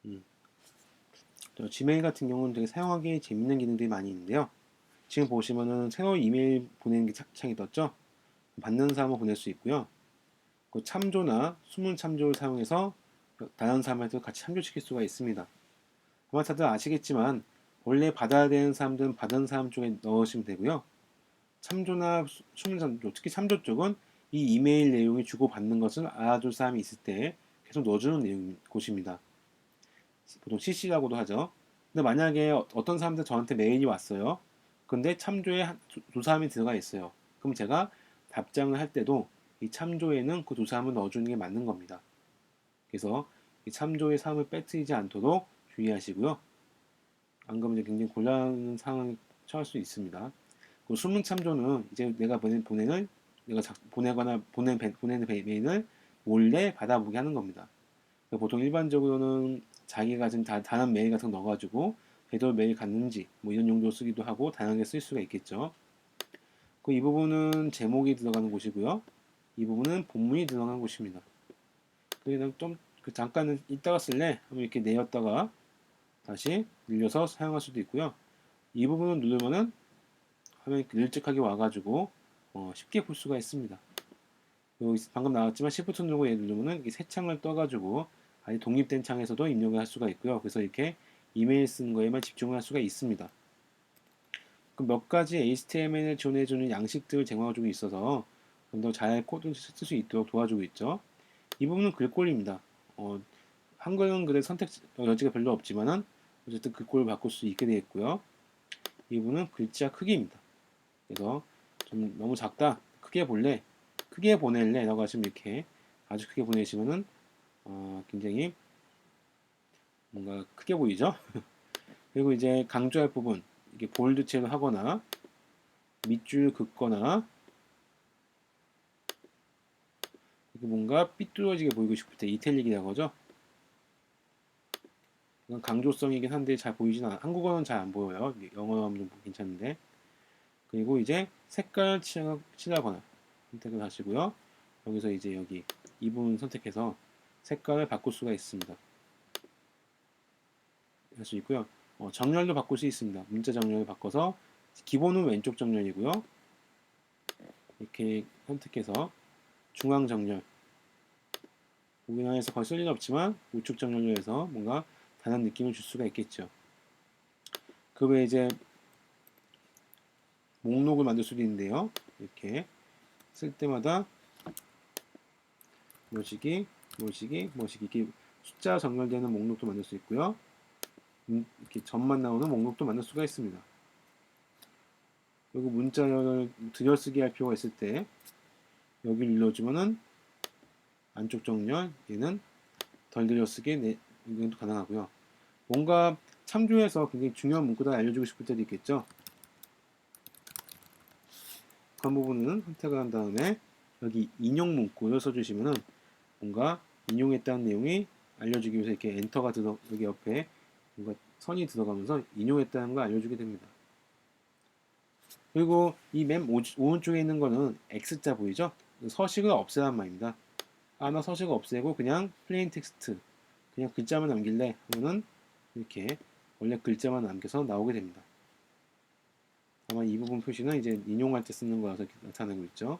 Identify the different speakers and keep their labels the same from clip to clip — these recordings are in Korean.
Speaker 1: 음. 또 지메일 같은 경우는 되게 사용하기 재밌는 기능들이 많이 있는데요. 지금 보시면은 새로 이메일 보내는 게 창이 떴죠? 받는 사람은 보낼 수 있고요. 그 참조나 숨은 참조를 사용해서 다른 사람한테 같이 참조시킬 수가 있습니다. 아마 다들 아시겠지만 원래 받아야 되는 사람들은 받은 사람 쪽에 넣으시면 되고요. 참조나 숨은 참조, 특히 참조 쪽은 이 이메일 내용이 주고받는 것을 알아줄 사람이 있을 때 계속 넣어주는 곳입니다. 보통 CC라고도 하죠. 근데 만약에 어떤 사람들 저한테 메일이 왔어요. 근데 참조에 두 사람이 들어가 있어요. 그럼 제가 답장을 할 때도 이 참조에는 그 두 사람을 넣어주는 게 맞는 겁니다. 그래서 이 참조의 사람을 빼뜨리지 않도록 주의하시고요. 안 그러면 굉장히 곤란한 상황에 처할 수 있습니다. 그 숨은 참조는 이제 내가 보내는 내가 보내거나 보내는 메일을 몰래 받아보게 하는 겁니다. 보통 일반적으로는 자기가 지금 다른 메일 같은 거 넣어가지고 제대로 메일 갔는지 뭐 이런 용도로 쓰기도 하고 다양하게 쓸 수가 있겠죠. 이 부분은 제목이 들어가는 곳이고요. 이 부분은 본문이 들어가는 곳입니다. 그냥 좀 잠깐 이따가 쓸래 하면 이렇게 내렸다가 다시 늘려서 사용할 수도 있고요. 이 부분을 누르면은 화면이 일찍하게 와가지고 쉽게 볼 수가 있습니다. 여기 방금 나왔지만 Shift 누르고 얘 누르면은 새 창을 떠가지고 아예 독립된 창에서도 입력을 할 수가 있고요. 그래서 이렇게 이메일 쓰는 거에만 집중을 할 수가 있습니다. 몇 가지 HTML을 지원해주는 양식들을 제공해주고 있어서 좀 더 잘 코드를 쓸 수 있도록 도와주고 있죠. 이 부분은 글꼴입니다. 한글은 글의 선택 여지가 별로 없지만은 어쨌든 글꼴을 바꿀 수 있게 되어 있고요. 이 부분은 글자 크기입니다. 그래서 좀 너무 작다, 크게 볼래, 크게 보낼래 라고 하시면 이렇게 아주 크게 보내시면은 굉장히 뭔가 크게 보이죠? 그리고 이제 강조할 부분, 이게 볼드체로 하거나 밑줄 긋거나 이게 뭔가 삐뚤어지게 보이고 싶을 때 이탈릭이라고 하죠. 이건 강조성이긴 한데 잘 보이진 않아. 한국어는 잘 안 보여요. 영어는 좀 괜찮은데. 그리고 이제 색깔 칠하거나 선택을 하시고요. 여기서 이제 여기 이 부분 선택해서 색깔을 바꿀 수가 있습니다. 할 수 있고요. 정렬도 바꿀 수 있습니다. 문자 정렬을 바꿔서 기본은 왼쪽 정렬이고요. 이렇게 선택해서 중앙 정렬. 우리나라에서 거의 쓸 일은 없지만 우측 정렬로 해서 뭔가 다른 느낌을 줄 수가 있겠죠. 그 외에 이제 목록을 만들 수도 있는데요. 이렇게 쓸 때마다 뭐시기, 뭐시기, 뭐시기 이렇게 숫자 정렬되는 목록도 만들 수 있고요. 이렇게 점만 나오는 목록도 만들 수가 있습니다. 그리고 문자를 들여쓰기 할 필요가 있을 때 여기를 눌러주면은 안쪽 정렬, 얘는 덜 들여쓰기 이것도 가능하고요. 뭔가 참조해서 굉장히 중요한 문구를 알려주고 싶을 때도 있겠죠. 그 부분은 선택을 한 다음에 여기 인용 문구를 써주시면은 뭔가 인용했다는 내용이 알려주기 위해서 이렇게 엔터가 여기 옆에 뭔가 선이 들어가면서 인용했다는 걸 알려주게 됩니다. 그리고 이 맨 오른쪽에 있는 거는 X자 보이죠? 서식을 없애란 말입니다. 나 서식 없애고 그냥 플레인 텍스트 그냥 글자만 남길래 하면은 이렇게 원래 글자만 남겨서 나오게 됩니다. 아마 이 부분 표시는 이제 인용할 때 쓰는 거라서 나타나고 있죠.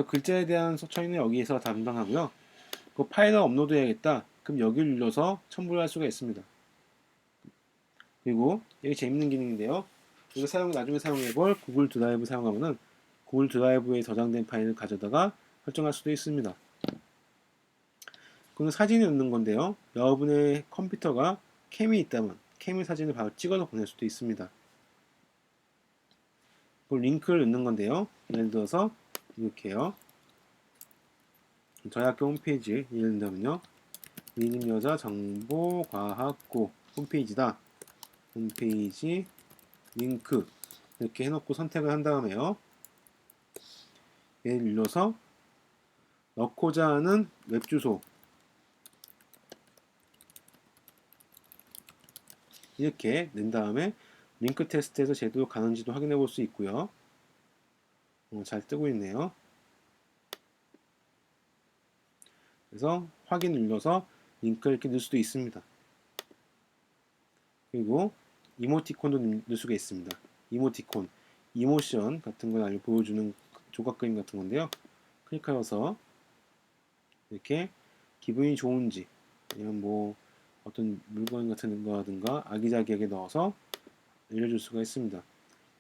Speaker 1: 글자에 대한 처리는 여기에서 담당하고요. 그 파일을 업로드 해야겠다. 그럼 여기를 눌러서 첨부를 할 수가 있습니다. 그리고 여기 재밌는 기능인데요. 이거 나중에 사용해볼 구글 드라이브 사용하면은 구글 드라이브에 저장된 파일을 가져다가 설정할 수도 있습니다. 그리고 사진을 넣는 건데요. 여러분의 컴퓨터가 캠이 있다면 캠의 사진을 바로 찍어서 보낼 수도 있습니다. 링크를 넣는 건데요. 예를 들어서 이렇게요. 저희 학교 홈페이지 예를 들면요. 미림여자 정보과학고 홈페이지다. 홈페이지 링크 이렇게 해놓고 선택을 한 다음에요. 얘를 눌러서 넣고자 하는 웹 주소 이렇게 낸 다음에 링크 테스트에서 제대로 가는지도 확인해 볼 수 있고요. 잘 뜨고 있네요. 그래서 확인 눌러서 링크를 이렇게 넣을 수도 있습니다. 그리고 이모티콘도 넣을 수가 있습니다. 이모티콘, 이모션 같은 걸 보여주는 조각 그림 같은 건데요. 클릭하여서 이렇게 기분이 좋은지 아니면 뭐 어떤 물건 같은 거라든가 아기자기하게 넣어서 알려줄 수가 있습니다.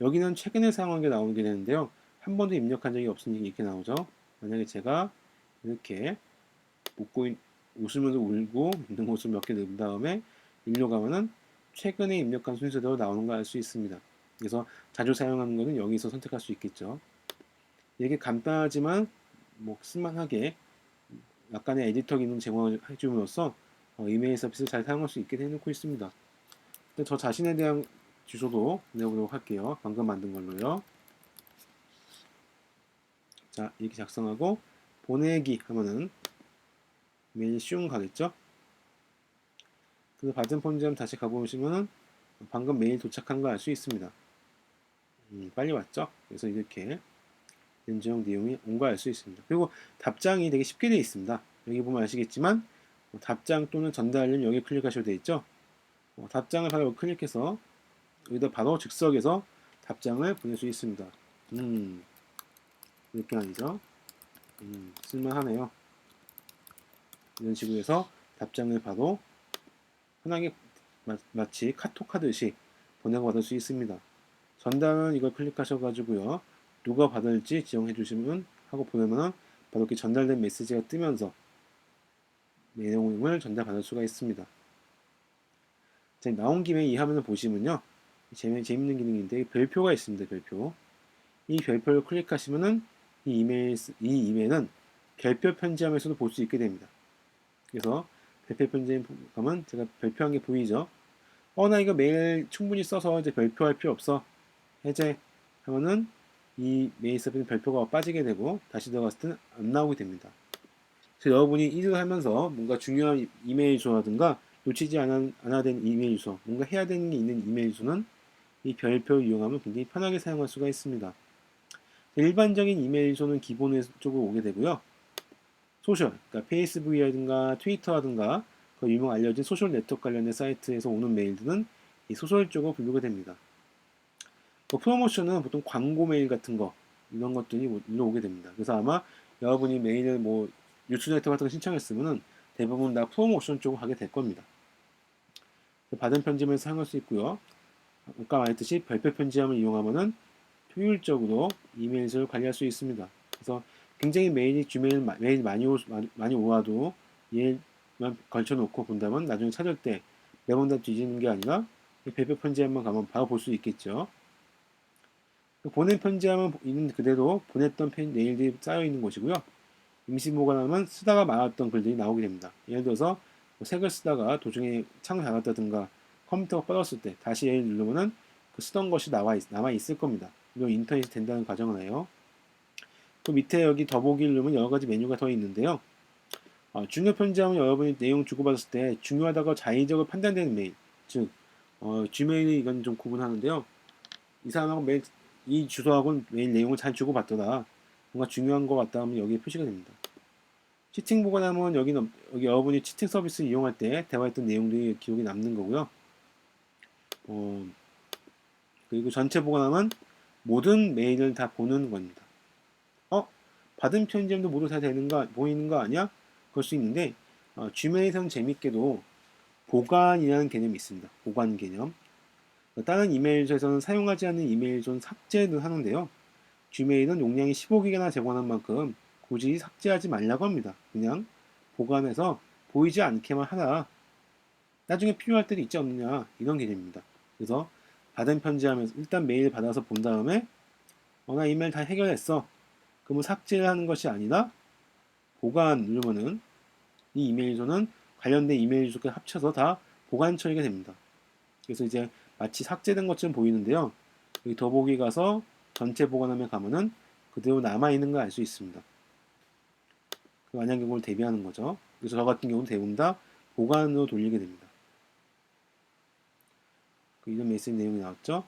Speaker 1: 여기는 최근에 사용한 게 나오게 되는데요. 한 번도 입력한 적이 없으니 이렇게 나오죠. 만약에 제가 이렇게 웃으면서 울고 있는 모습 몇 개 넣은 다음에 일로 가면은 최근에 입력한 순서대로 나오는 걸 알 수 있습니다. 그래서 자주 사용하는 것은 여기서 선택할 수 있겠죠. 이렇게 간단하지만 뭐 쓸만하게 약간의 에디터 기능 제공해 줌으로써 이메일 서비스를 잘 사용할 수 있게 해놓고 있습니다. 저 자신에 대한 주소도 내보도록 할게요. 방금 만든 걸로요. 자, 이렇게 작성하고 보내기 하면은 메일 슝 가겠죠? 그래서 받은 편지함 다시 가보시면은 방금 메일 도착한 걸 알 수 있습니다. 빨리 왔죠? 그래서 이렇게 연주형 내용이 온 걸 알 수 있습니다. 그리고 답장이 되게 쉽게 되어 있습니다. 여기 보면 아시겠지만 답장 또는 전달은 여기 클릭하셔도 되어 있죠? 답장을 바로 클릭해서 여기다 바로 즉석에서 답장을 보낼 수 있습니다. 이렇게 아니죠? 쓸만하네요. 이런 식으로 해서 답장을 바로 편하게 마치 카톡 하듯이 보내고 받을 수 있습니다. 전달은 이걸 클릭하셔가지고요. 누가 받을지 지정해 주시면 하고 보내면 바로 이렇게 전달된 메시지가 뜨면서 내용을 전달받을 수가 있습니다. 자, 나온 김에 이 화면을 보시면요. 재밌는 기능인데 별표가 있습니다. 별표. 이 별표를 클릭하시면은 이 이메일은 별표 편지함에서도 볼 수 있게 됩니다. 그래서 별표 편지함 가면 제가 별표한 게 보이죠? 나 이거 메일 충분히 써서 이제 별표할 필요 없어. 해제 하면은 이 메일 서비스 별표가 빠지게 되고 다시 들어갔을 때는 안 나오게 됩니다. 그래서 여러분이 일을 하면서 뭔가 중요한 이메일 주소라든가 놓치지 않아야 되는 이메일 주소, 뭔가 해야 되는 게 있는 이메일 주소는 이 별표를 이용하면 굉장히 편하게 사용할 수가 있습니다. 일반적인 이메일 주소는 기본 쪽으로 오게 되고요. 소셜, 그러니까 페이스북이라든가 트위터라든가 그 유명 알려진 소셜 네트워크 관련된 사이트에서 오는 메일들은 이 소셜 쪽으로 분류가 됩니다. 프로모션은 보통 광고 메일 같은 거 이런 것들이 일로 오게 됩니다. 그래서 아마 여러분이 메일을 뭐 뉴스레터 같은 거 신청했으면은 대부분 다 프로모션 쪽으로 가게 될 겁니다. 받은 편지함을 사용할 수 있고요. 아까 말했듯이 별표 편지함을 이용하면은 효율적으로 이메일을 관리할 수 있습니다. 그래서 굉장히 메일이 주메일 메일 많이 오와도 얘만 걸쳐놓고 본다면 나중에 찾을 때 매번 다 뒤지는 게 아니라 별표 편지함만 가면 바로 볼 수 있겠죠. 보낸 편지함은 있는 그대로 보냈던 메일들이 쌓여 있는 곳이고요. 임시 보관하면 쓰다가 말았던 글들이 나오게 됩니다. 예를 들어서 뭐 책을 쓰다가 도중에 창을 닫았다든가 컴퓨터가 꺼졌을 때 다시 얘를 누르면은 그 쓰던 것이 남아 있을 겁니다. 이거 인터넷이 된다는 가정을 해요. 그 밑에 여기 더보기를 누르면 여러 가지 메뉴가 더 있는데요. 중요 편지함은 여러분이 내용 주고받았을 때 중요하다고 자의적으로 판단되는 메일, 즉 G메일이 이건 좀 구분하는데요. 이 사람하고 매일 이 주소하고는 매일 내용을 잘 주고받더라. 뭔가 중요한 것 같다 하면 여기에 표시가 됩니다. 치팅 보관하면 여기 여러분이 치팅 서비스를 이용할 때 대화했던 내용들이 기록이 남는 거고요. 그리고 전체 보관하면 모든 메일을 다 보는 겁니다. 받은 편지함도 모두 다 보이는 거 아니야? 그럴 수 있는데 G메일에서는 재밌게도 보관이라는 개념이 있습니다. 보관 개념. 다른 이메일에서는 사용하지 않는 이메일 존 삭제를 하는데요. G메일은 용량이 15기가나 제공하는 만큼 굳이 삭제하지 말라고 합니다. 그냥 보관해서 보이지 않게만 하라. 나중에 필요할 때도 있지 않느냐 이런 개념입니다. 그래서 받은 편지하면서 일단 메일 받아서 본 다음에 나 이메일 다 해결했어. 그러면 삭제를 하는 것이 아니라 보관 누르면은 이 이메일 주소는 관련된 이메일 주소까지 합쳐서 다 보관 처리가 됩니다. 그래서 이제 마치 삭제된 것처럼 보이는데요. 여기 더보기 가서 전체 보관함에 가면은 그대로 남아있는 걸 알 수 있습니다. 그 만약 경우를 대비하는 거죠. 그래서 저 같은 경우는 대부분 다 보관으로 돌리게 됩니다. 이런 메시지 내용이 나왔죠.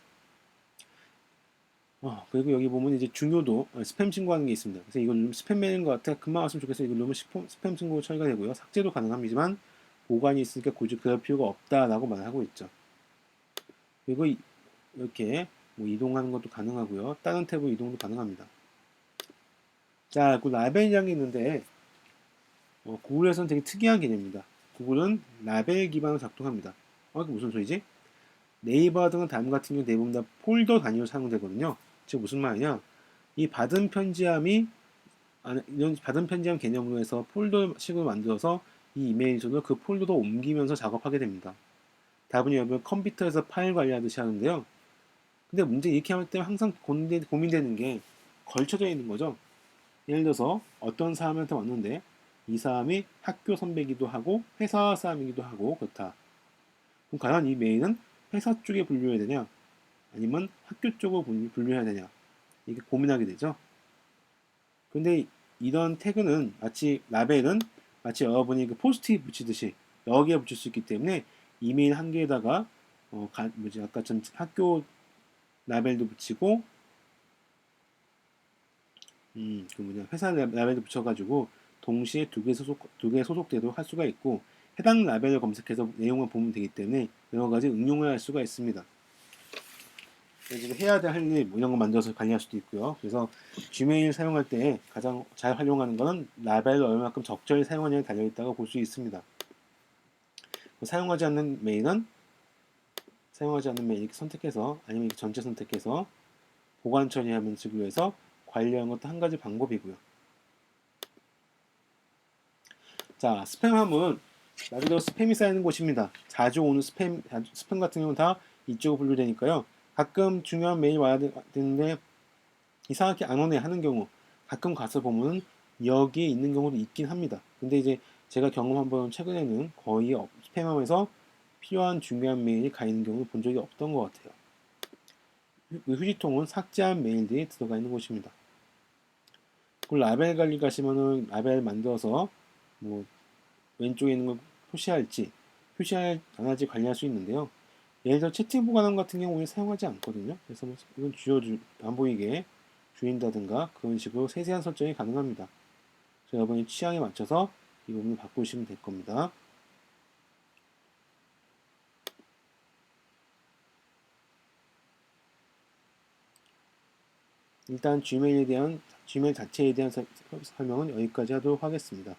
Speaker 1: 그리고 여기 보면 이제 중요도, 스팸 신고하는 게 있습니다. 그래서 이걸 누르면 스팸 메일인 것 같아. 금방 왔으면 좋겠어요. 이걸 누르면 스팸 신고 처리가 되고요. 삭제도 가능합니다만, 보관이 있으니까 굳이 그럴 필요가 없다라고 말하고 있죠. 그리고 이렇게 뭐 이동하는 것도 가능하고요. 다른 탭으로 이동도 가능합니다. 자, 그 라벨이라는 게 있는데 구글에서는 되게 특이한 개념입니다. 구글은 라벨 기반으로 작동합니다. 그게 무슨 소리지? 네이버 등은 다음 같은 경우 대부분 다 폴더 단위로 사용되거든요. 즉 무슨 말이냐? 이 받은 편지함이 이런 받은 편지함 개념으로 해서 폴더식으로 만들어서 이 이메일 주소를 그 폴더로 옮기면서 작업하게 됩니다. 다분히 여러분 컴퓨터에서 파일 관리하듯이 하는데요. 근데 문제 이렇게 할 때 항상 고민되는 게 걸쳐져 있는 거죠. 예를 들어서 어떤 사람한테 왔는데 이 사람이 학교 선배이기도 하고 회사 사람이기도 하고 그렇다. 그럼 과연 이 메일은 회사 쪽에 분류해야 되냐 아니면 학교 쪽으로 분류해야 되냐 이게 고민하게 되죠. 근데 이런 태그는 라벨은 마치 여러분이 그 포스트잇 붙이듯이 여러 개 붙일 수 있기 때문에 이메일 한 개에다가 아까 전 학교 라벨도 붙이고 회사 라벨도 붙여가지고 동시에 두 개 소속되도록 할 수가 있고 해당 라벨을 검색해서 내용을 보면 되기 때문에 여러 가지 응용을 할 수가 있습니다. 지금 해야 될 할 일 이런 거 만들어서 관리할 수도 있고요. 그래서 지메일 사용할 때 가장 잘 활용하는 것은 라벨을 얼마큼 적절히 사용하느냐에 달려있다고 볼 수 있습니다. 사용하지 않는 메일은 사용하지 않는 메일 이렇게 선택해서 아니면 이렇게 전체 선택해서 보관 처리하면 식으로 해서 관리하는 것도 한 가지 방법이고요. 자, 스팸함은 말 그대로 스팸이 쌓이는 곳입니다. 자주 오는 스팸 같은 경우는 다 이쪽으로 분류되니까요. 가끔 중요한 메일 와야 되는데 이상하게 안 오네 하는 경우 가끔 가서 보면 여기에 있는 경우도 있긴 합니다. 근데 이제 제가 경험한 번 최근에는 거의 스팸함에서 필요한 중요한 메일이 가 있는 경우를 본 적이 없던 것 같아요. 휴지통은 삭제한 메일들이 들어가 있는 곳입니다. 그리고 라벨 관리 가시면은 라벨 만들어서 뭐 왼쪽에 있는 걸 표시할 안 할지 관리할 수 있는데요. 예를 들어 채팅 보관함 같은 경우는 사용하지 않거든요. 그래서 뭐 이건 안 보이게 줄인다든가 그런 식으로 세세한 설정이 가능합니다. 그래서 여러분이 취향에 맞춰서 이 부분을 바꾸시면 될 겁니다. 일단 지메일 자체에 대한 설명은 여기까지 하도록 하겠습니다.